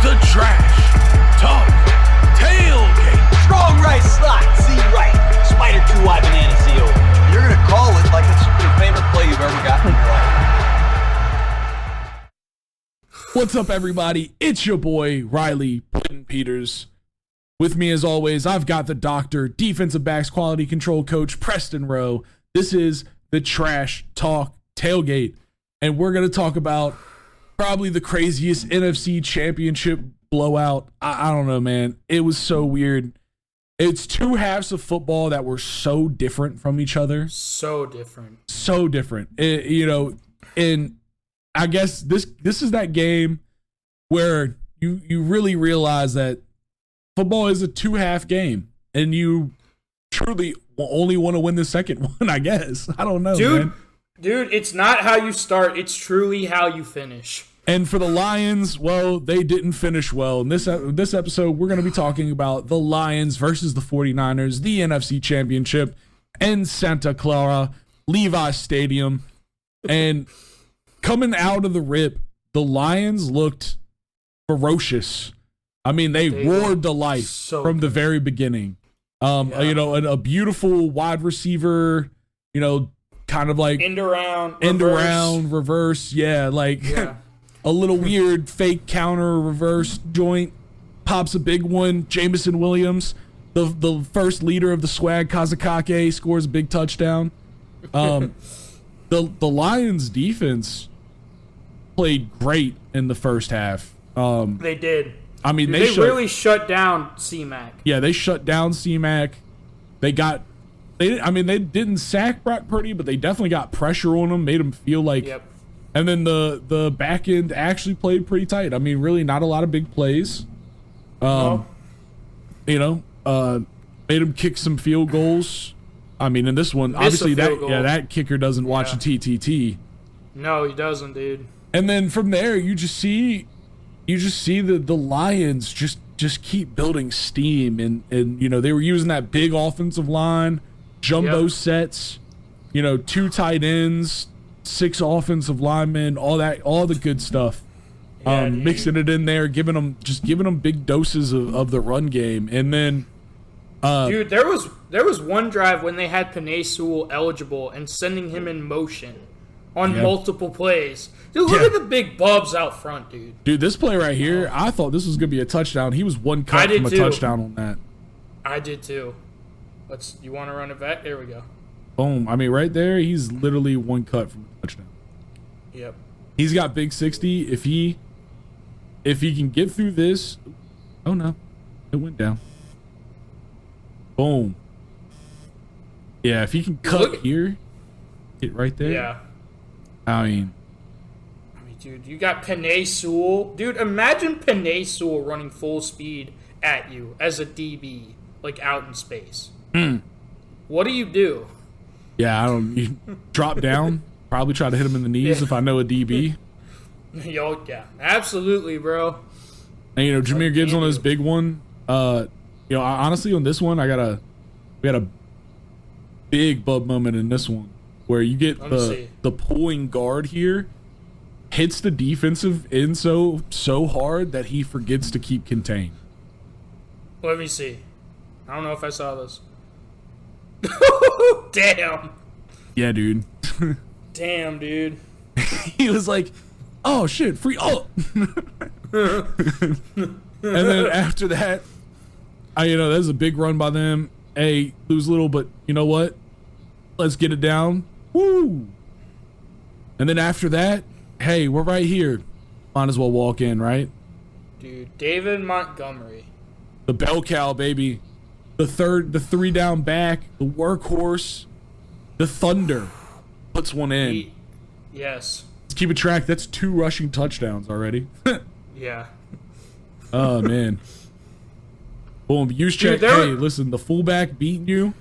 The Trash Talk Tailgate. Strong right slot, Z right. Spider 2 wide banana seal. You're going to call it like it's your favorite play you've ever gotten in your life. What's up, everybody? It's your boy, Riley Puddin Peters. With me, as always, I've got the doctor, defensive backs quality control coach, Preston Rowe. This is the Trash Talk Tailgate, and we're going to talk about probably the craziest NFC championship blowout. I don't know, man. It was so weird. It's two halves of football that were so different from each other. So different. And I guess this is that game where you really realize that football is a two-half game, and you truly only want to win the second one, I guess. I don't know, man. Dude, it's not how you start. It's truly how you finish. And for the Lions, well, they didn't finish well. In this episode, we're going to be talking about the Lions versus the 49ers, the NFC Championship in Santa Clara, Levi Stadium. And coming out of the rip, the Lions looked ferocious. I mean, they roared to life from the very beginning. A beautiful wide receiver, kind of like end around, reverse. Yeah, a little weird fake counter reverse joint. Pops a big one. Jameson Williams, the first leader of the swag Kazakake, scores a big touchdown. The Lions defense played great in the first half. They did. I mean, they really shut down C-Mac. Yeah, they shut down C-Mac. They didn't sack Brock Purdy, but they definitely got pressure on him, made him feel like. Yep. And then the back end actually played pretty tight. I mean, really not a lot of big plays. Made him kick some field goals. I mean, in this one, obviously that kicker doesn't watch a TTT. No, he doesn't, dude. And then from there, you just see the Lions just keep building steam, and they were using that big offensive line, jumbo sets, two tight ends, 6 offensive linemen, all the good stuff. Mixing it in there, giving them big doses of the run game, and then dude, there was one drive when they had Penei Sewell eligible and sending him in motion on multiple plays. Dude, look at the big bubs out front, dude. Dude, this play right here, I thought this was going to be a touchdown. He was one cut from a touchdown on that. I did too. You want to run it back? There we go. Boom. I mean, right there, he's literally one cut from a touchdown. Yep. He's got big 60. If he can get through this. Oh, no. It went down. Boom. Yeah, if he can cut here, get right there. Yeah. I mean, dude, you got Penei Sewell. Dude, imagine Penei Sewell running full speed at you as a DB, like out in space. What do you do? Yeah, you drop down, probably try to hit him in the knees if I know a DB. Yeah, absolutely, bro. And, Jahmyr Gibbs on his big one. Honestly, on this one, we got a big bub moment in this one where you get the pulling guard here. Hits the defensive end so hard that he forgets to keep contained. Let me see. I don't know if I saw this. Damn. Yeah, dude. Damn, dude. He was like, oh, shit, free. Oh. And then after that, that was a big run by them. Hey, lose little, but you know what? Let's get it down. Woo. And then after that, hey, we're right here. Might as well walk in, right? Dude, David Montgomery. The bell cow, baby. The 3 down back, the workhorse, the Thunder puts one in. Yes. Let's keep it track. That's 2 rushing touchdowns already. Yeah. Oh, man. Boom. Use check. Hey, listen, the fullback beating you,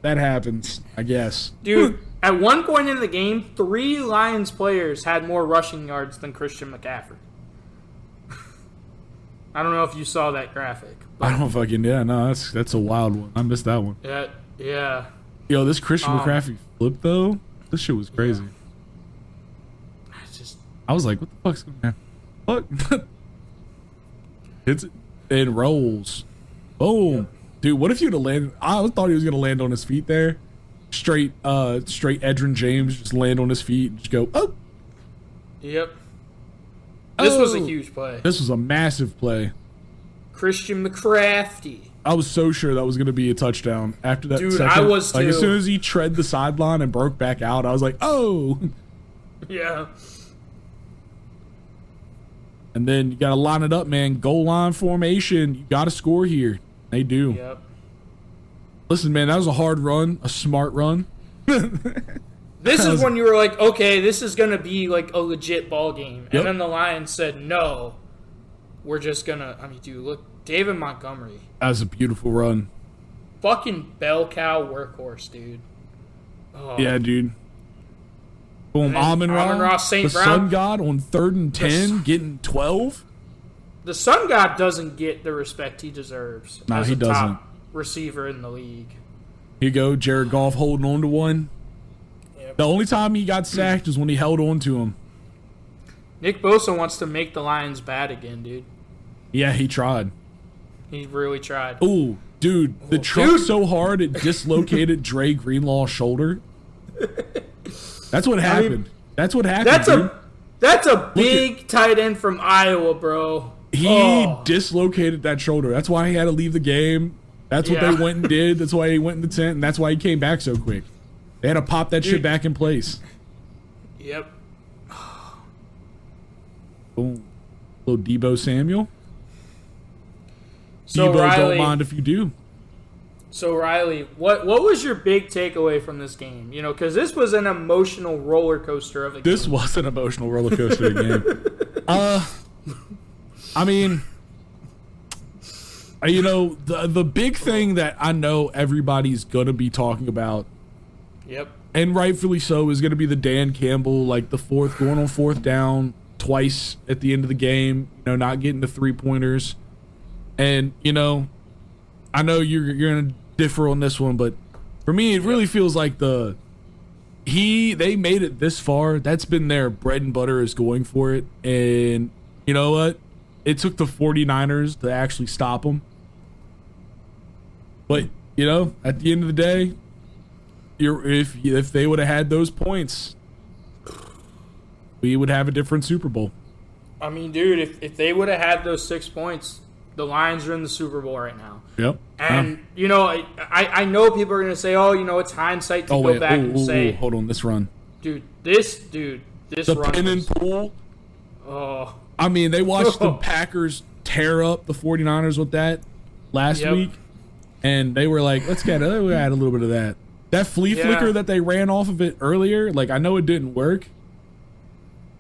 that happens, I guess. Dude. At one point in the game, 3 Lions players had more rushing yards than Christian McCaffrey. I don't know if you saw that graphic. I don't fucking no. That's a wild one. I missed that one. Yeah. Yo, this Christian McCaffrey flip though, this shit was crazy. Yeah. I was like, what the fuck's going on? Fuck. It rolls. Boom. Yep. Dude, what if you'd have landed? I thought he was going to land on his feet there. Straight Edgerrin James, just land on his feet and just go, oh. Yep. This was a huge play. This was a massive play. Christian McCrafty. I was so sure that was going to be a touchdown after that. Dude, second. I was too. Like, as soon as he tread the sideline and broke back out, I was like, oh. Yeah. And then you got to line it up, man. Goal line formation. You got to score here. They do. Yep. Listen, man, that was a hard run, a smart run. This is when you were like, okay, this is going to be like a legit ball game. Yep. And then the Lions said, no, we're just going to, I mean, dude, look, David Montgomery. That was a beautiful run. Fucking bell cow workhorse, dude. Oh. Yeah, dude. Boom, Amon-Ra, St. the Brown. Sun God on 3rd and 10, getting 12. The Sun God doesn't get the respect he deserves as he a doesn't. top receiver in the league. Here you go, Jared Goff holding on to one. Yep. The only time he got sacked was when he held on to him. Nick Bosa wants to make the Lions bad again, dude. Yeah, he tried. He really tried. Ooh, dude, the truck so hard it dislocated Dre Greenlaw's shoulder. That's what happened. I mean, that's what happened. That's a big tight end from Iowa, bro. He dislocated that shoulder. That's why he had to leave the game. That's what they went and did. That's why he went in the tent, and that's why he came back so quick. They had to pop that shit back in place. Yep. Boom. Little Debo Samuel. So Debo, Riley, don't mind if you do. So Riley, what was your big takeaway from this game? You know, because this was an emotional roller coaster of a game. This was an emotional roller coaster of a game. I mean, you know, the big thing that I know everybody's gonna be talking about, yep, and rightfully so, is gonna be the Dan Campbell, like the going on 4th down twice at the end of the game. You know, not getting the 3-pointers, and you know, I know you're gonna differ on this one, but for me, it really feels like they made it this far. That's been their bread and butter, is going for it, and you know what? It took the 49ers to actually stop them. But, you know, at the end of the day, if they would have had those points, we would have a different Super Bowl. I mean, dude, if they would have had those 6 points, the Lions are in the Super Bowl right now. Yep. And, you know, I know people are going to say, oh, you know, it's hindsight to go back and say. Hold on, this run. This the run. Pin and pull. Oh. I mean, they watched the Packers tear up the 49ers with that last week, and they were like, let's add a little bit of that. That flea flicker that they ran off of it earlier, like, I know it didn't work,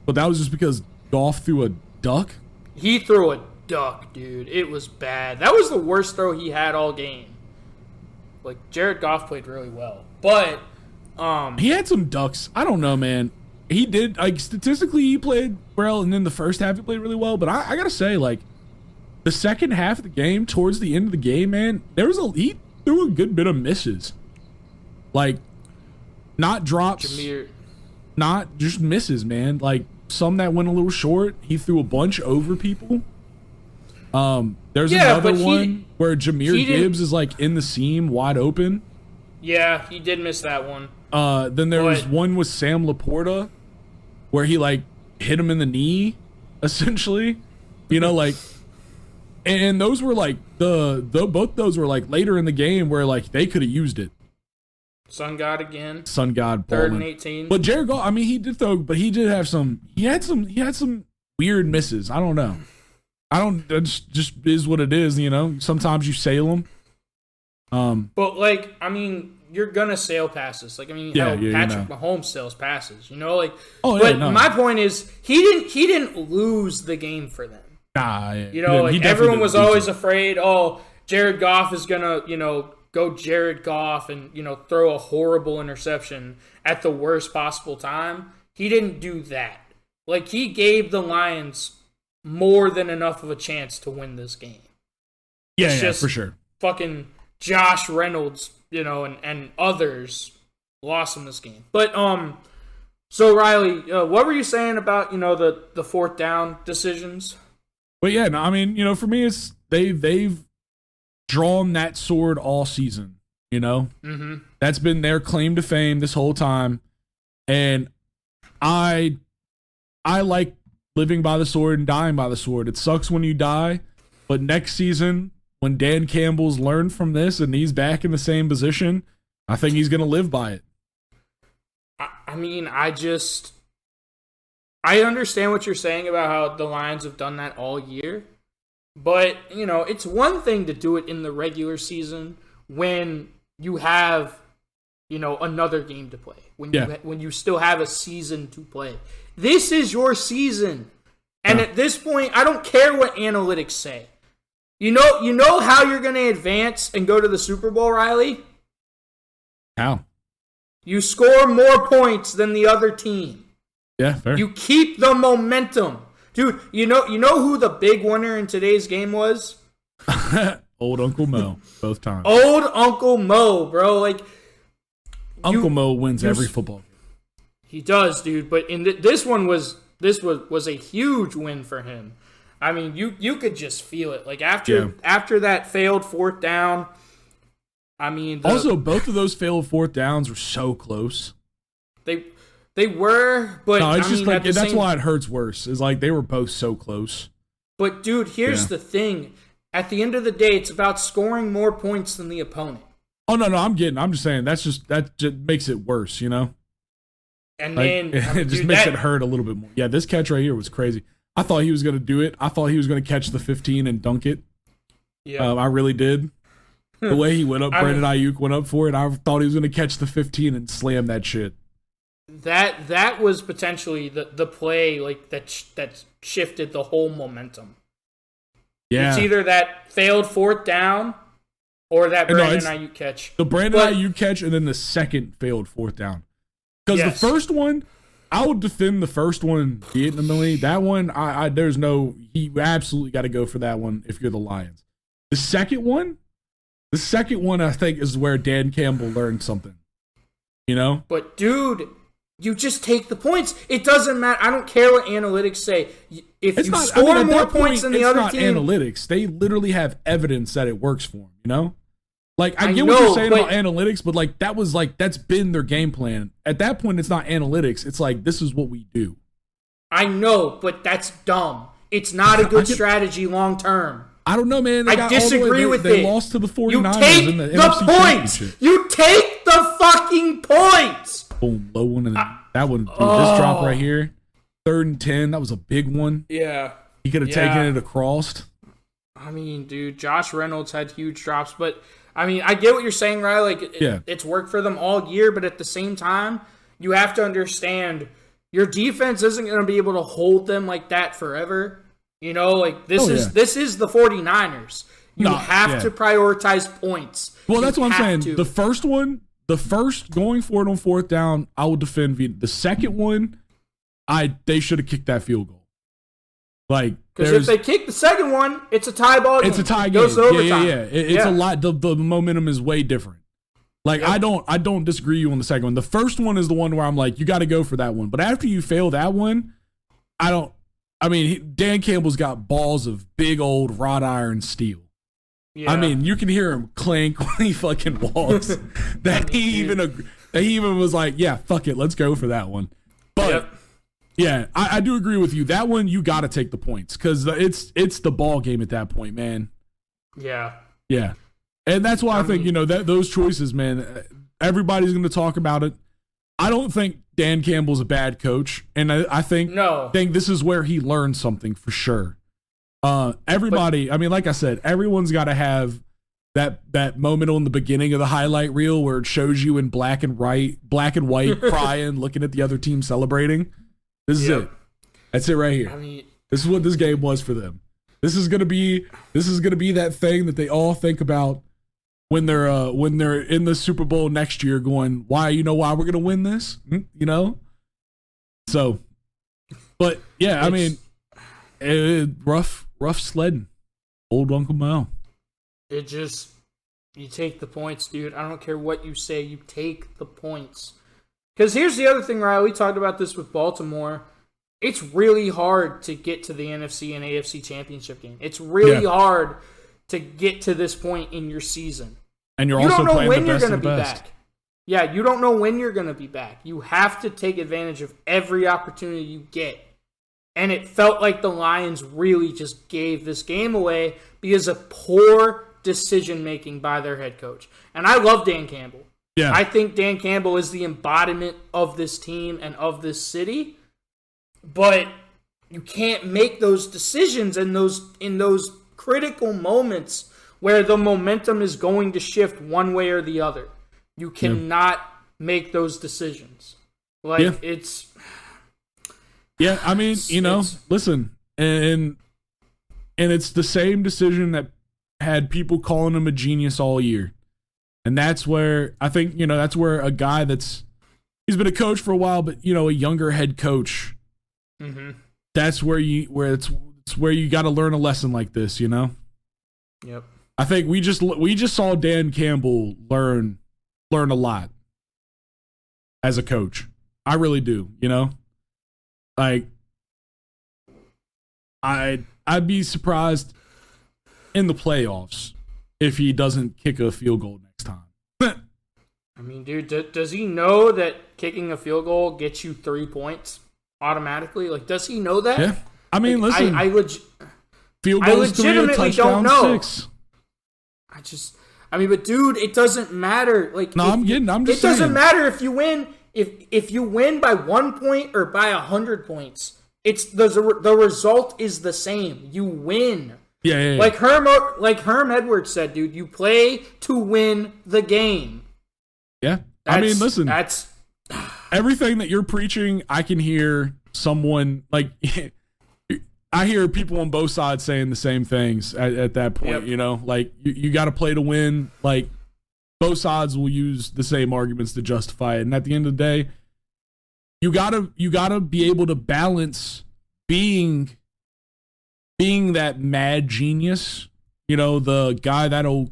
but that was just because Goff threw a duck. He threw a duck, dude. It was bad. That was the worst throw he had all game. Like, Jared Goff played really well, but he had some ducks. I don't know, man. He did, like, statistically, he played well, and then the first half he played really well. But I gotta say, like, the second half of the game, towards the end of the game, man, he threw a good bit of misses. Like, not drops, not just misses, man. Like, some that went a little short. He threw a bunch over people. There's another one where Jahmyr Gibbs is, like, in the seam, wide open. Yeah, he did miss that one. Then there was one with Sam Laporta, where he, like, hit him in the knee, essentially. You know, like, and those were, like, both those were, like, later in the game where, like, they could have used it. Sun God again. Sun God 3rd balling. and 18. But Jared Goff, I mean, he did throw, but he did have some, he had some weird misses. I don't know. It just is what it is, you know? Sometimes you sail them. But, like, I mean, you're gonna sail passes. Like, I mean, Patrick Mahomes sails passes. You know, like. My point is, he didn't lose the game for them. Nah, you know, like, everyone was always afraid. Oh, Jared Goff is gonna, you know, go Jared Goff and, you know, throw a horrible interception at the worst possible time. He didn't do that. Like, he gave the Lions more than enough of a chance to win this game. Yeah, for sure. Fucking Josh Reynolds, you know, and others lost in this game. But so Riley, what were you saying about, you know, the 4th down decisions? But yeah, no, I mean, for me, it's they've drawn that sword all season. That's been their claim to fame this whole time, and I like living by the sword and dying by the sword. It sucks when you die, but next season, when Dan Campbell's learned from this and he's back in the same position, I think he's going to live by it. I mean, I understand what you're saying about how the Lions have done that all year, but, it's one thing to do it in the regular season when you have, another game to play, when you still have a season to play. This is your season. And at this point, I don't care what analytics say. You know how you're going to advance and go to the Super Bowl, Riley? How? You score more points than the other team. Yeah, fair. You keep the momentum. Dude, you know who the big winner in today's game was? Old Uncle Mo, both times. Old Uncle Mo, bro. Like, Uncle Mo wins every football game. He does, dude. But in this was a huge win for him. I mean, you could just feel it. Like after that failed fourth down. I mean, also both of those failed fourth downs were so close. They were, but no, it's I just mean, like that's why it hurts worse. Is like they were both so close. But dude, here's the thing. At the end of the day, it's about scoring more points than the opponent. Oh no, I'm just saying that just makes it worse, And then it just makes it hurt a little bit more. Yeah, this catch right here was crazy. I thought he was gonna do it. I thought he was gonna catch the 15 and dunk it. Yeah, I really did. The way he went up, Brandon Ayuk went up for it. I thought he was gonna catch the 15 and slam that shit. That was potentially the play like that shifted the whole momentum. Yeah, it's either that failed fourth down or that Brandon Ayuk catch. The Brandon Ayuk catch and then the second failed fourth down. Because the first one, I would defend the first one vehemently. That one, you absolutely got to go for that one if you're the Lions. The second one, I think is where Dan Campbell learned something. But dude, you just take the points. It doesn't matter. I don't care what analytics say. If you score more points than the other team, it's not analytics. They literally have evidence that it works for them. Like I get what you're saying about analytics, but that's been their game plan. At that point, it's not analytics. It's like this is what we do. I know, but that's dumb. It's not a good strategy long term. I don't know, man. I disagree with it. They lost to the 49ers in the NFC Championship. You take the fucking points. Boom, low one, and that one. Dude, this drop right here, 3rd and 10. That was a big one. Yeah, he could have taken it across. I mean, dude, Josh Reynolds had huge drops, but I mean, I get what you're saying, right? Like, it's worked for them all year, but at the same time, you have to understand your defense isn't going to be able to hold them like that forever. This is the 49ers. You have to prioritize points. Well, that's what I'm saying. The first going for it on fourth down, I will defend. The second one, they should have kicked that field goal. Because if they kick the second one, it's a tie ball game. It's a tie game. It goes to overtime. It's a lot. The momentum is way different. I don't disagree with you on the second one. The first one is the one where I'm like, you got to go for that one. But after you fail that one, Dan Campbell's got balls of big old wrought iron steel. Yeah. I mean, you can hear him clink when he fucking walks. He even was like, yeah, fuck it, let's go for that one. But yeah, I do agree with you. That one, you got to take the points because it's the ball game at that point, man. Yeah. Yeah. And that's why I think, those choices, man, everybody's going to talk about it. I don't think Dan Campbell's a bad coach. And I think this is where he learned something for sure. Everybody, like I said, everyone's got to have that moment on the beginning of the highlight reel where it shows you in black and white, crying, looking at the other team celebrating. This is it. That's it right here. This is what this game was for them. This is gonna be that thing that they all think about when they're in the Super Bowl next year, going, why we're gonna win this? So, but yeah, rough sledding, old Uncle Mo. You take the points, dude. I don't care what you say. You take the points. Because here's the other thing, Riley. We talked about this with Baltimore. it's really hard to get to the NFC and AFC championship game. It's really hard to get to this point in your season. And you also don't know playing when the you're best going of to the be best. back. Yeah, you don't know when you're going to be back. You have to take advantage of every opportunity you get. And it felt like the Lions really just gave this game away because of poor decision-making by their head coach. And I love Dan Campbell. Yeah. I think Dan Campbell is the embodiment of this team and of this city. But you can't make those decisions in those critical moments where the momentum is going to shift one way or the other. You cannot make those decisions. It's... Yeah, I mean, listen, and it's the same decision that had people calling him a genius all year. And that's where, I think, that's where a guy he's been a coach for a while, but, a younger head coach, that's where it's where you got to learn a lesson like this, Yep. I think we just saw Dan Campbell learn a lot as a coach. I really do, Like, I'd be surprised in the playoffs if he doesn't kick a field goal next time. I mean, dude, does he know that kicking a field goal gets you 3 points automatically? Like, does he know that? Yeah. I mean, listen. Field I goal is 3, a legitimately touchdown don't know. 6. But dude, it doesn't matter. Like, No, I'm just it saying. doesn't matter if you win. If you win by 1 point or by 100 points, it's the result is the same. You win. Yeah. Like Herm Edwards said, dude, you play to win the game. Yeah. I mean, listen. That's everything that you're preaching. I can hear someone like. I hear people on both sides saying the same things at that point. Like you got to play to win. Like, both sides will use the same arguments to justify it. And at the end of the day, you gotta be able to balance being that mad genius, the guy that'll,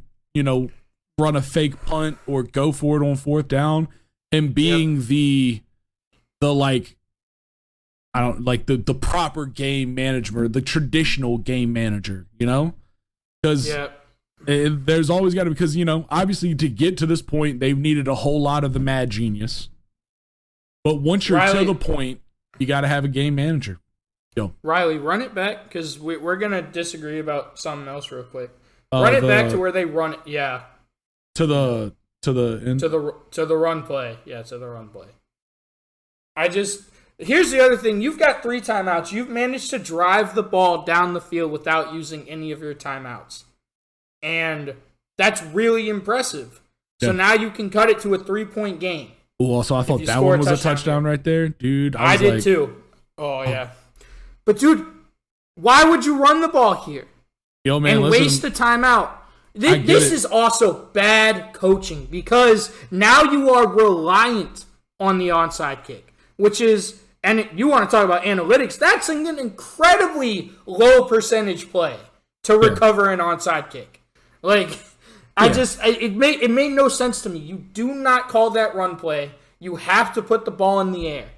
run a fake punt or go for it on 4th down, and being the the proper game manager, the traditional game manager, Because there's always got to, because, obviously to get to this point, they've needed a whole lot of the mad genius. But once you're to the point, you got to have a game manager. Yo. Riley, run it back, because we're going to disagree about something else real quick. Run it back to where they run it. Yeah. To the run play. Yeah, to the run play. Here's the other thing. You've got 3 timeouts. You've managed to drive the ball down the field without using any of your timeouts. And that's really impressive. So now you can cut it to a 3-point game. Oh, also, I thought that one was a touchdown right there. Dude, I did too. Oh, yeah. But, dude, why would you run the ball here? Yo, man, and waste the timeout? This is also bad coaching, because now you are reliant on the onside kick, which is, and you want to talk about analytics, that's an incredibly low percentage play to recover an onside kick. Like, it made no sense to me. You do not call that run play. You have to put the ball in the air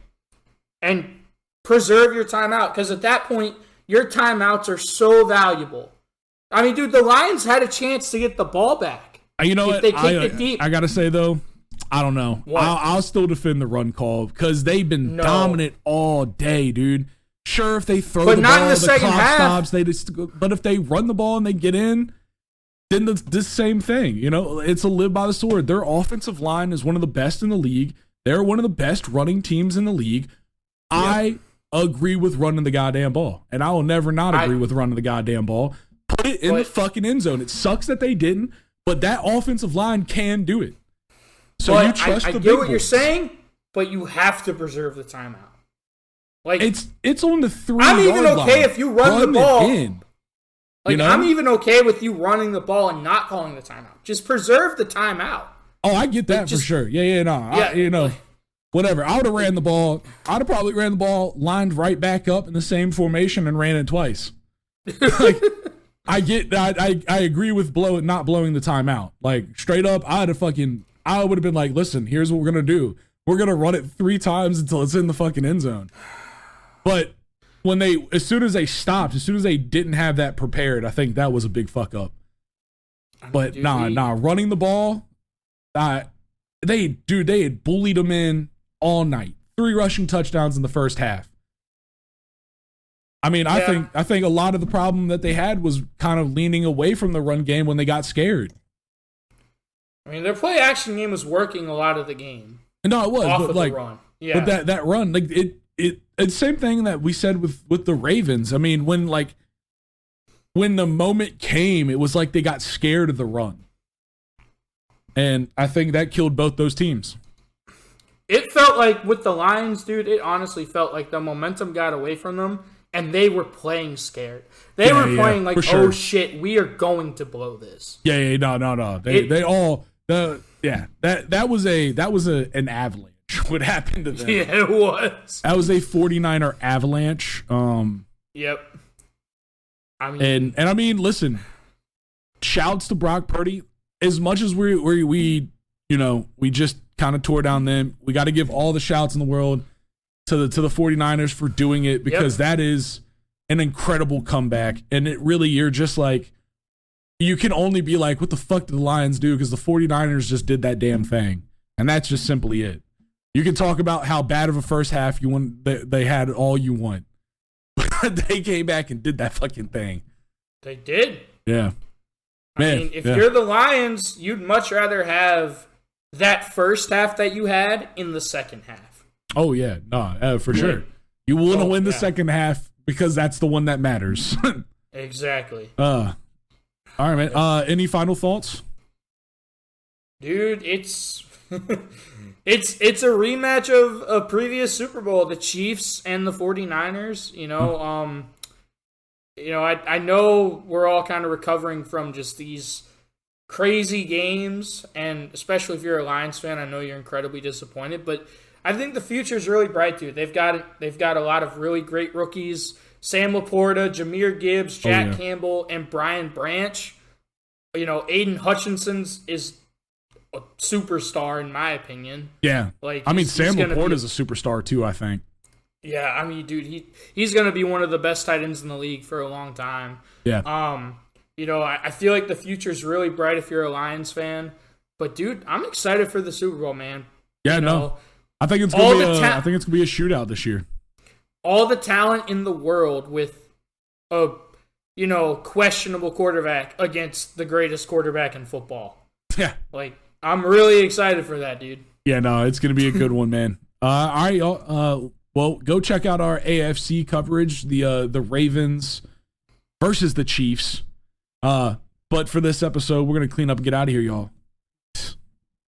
and preserve your timeout, because at that point, your timeouts are so valuable. I mean, dude, the Lions had a chance to get the ball back. You know what? They kicked it deep. I got to say, though, I don't know. I'll still defend the run call, because they've been dominant all day, dude. Sure, if they throw the ball, the clock stops. But if they run the ball and they get in, then the same thing. It's a live by the sword. Their offensive line is one of the best in the league. They're one of the best running teams in the league. Yep. I agree with running the goddamn ball, and I will never not agree with running the goddamn ball. Put it in the fucking end zone. It sucks that they didn't, but that offensive line can do it. So you trust the big boys. I get what you're saying, but you have to preserve the timeout. Like, it's on the 3 I'm even yard okay line. If you run the ball. Like, I'm even okay with you running the ball and not calling the timeout. Just preserve the timeout. Oh, I get that for sure. Whatever. I would have ran the ball. I'd have probably ran the ball, lined right back up in the same formation, and ran it twice. Like, I agree with not blowing the timeout. Like, straight up, I would have been like, listen, here's what we're gonna do. We're gonna run it 3 times until it's in the fucking end zone. But as soon as they didn't have that prepared, I think that was a big fuck up. But running the ball, they had bullied them in all night. 3 rushing touchdowns in the first half. I mean, I think a lot of the problem that they had was kind of leaning away from the run game when they got scared. I mean, their play action game was working a lot of the game. No, it was, but like the run. Yeah. But that run, like it's same thing that we said with the Ravens. I mean, when the moment came, it was like they got scared of the run. And I think that killed both those teams. It felt like with the Lions, dude, it honestly felt like the momentum got away from them and they were playing scared. They were playing like, oh shit, we are going to blow this. No. That was an avalanche. What happened to them? Yeah, it was. That was a 49er avalanche. Yep. I mean, and I mean, listen, shouts to Brock Purdy. As much as we just kind of tore down them, we got to give all the shouts in the world to the 49ers for doing it, because that is an incredible comeback. And it really, you're just like, you can only be like, what the fuck did the Lions do? Because the 49ers just did that damn thing. And that's just simply it. You can talk about how bad of a first half they had all you want. They came back and did that fucking thing. They did. Yeah. Man, I mean, if you're the Lions, you'd much rather have that first half that you had in the second half. Oh, yeah. No, for sure. You want to win the second half because that's the one that matters. Exactly. All right, man. Any final thoughts? Dude, it's it's a rematch of a previous Super Bowl, the Chiefs and the 49ers. I know we're all kind of recovering from just these crazy games, and especially if you're a Lions fan, I know you're incredibly disappointed, but I think the future is really bright, dude. They've got a lot of really great rookies. Sam Laporta, Jahmyr Gibbs, Jack Campbell, and Brian Branch. Aiden Hutchinson is a superstar in my opinion. Yeah. Sam Laporta is a superstar too, I think. Yeah, I mean, dude, he's going to be one of the best tight ends in the league for a long time. Yeah. I feel like the future is really bright if you're a Lions fan. But, dude, I'm excited for the Super Bowl, man. Yeah, I think it's going to be a shootout this year. All the talent in the world with a, questionable quarterback against the greatest quarterback in football. Yeah. I'm really excited for that, dude. Yeah, no, it's going to be a good one, man. All right, y'all. Well, go check out our AFC coverage, the Ravens versus the Chiefs. But for this episode, we're going to clean up and get out of here, y'all.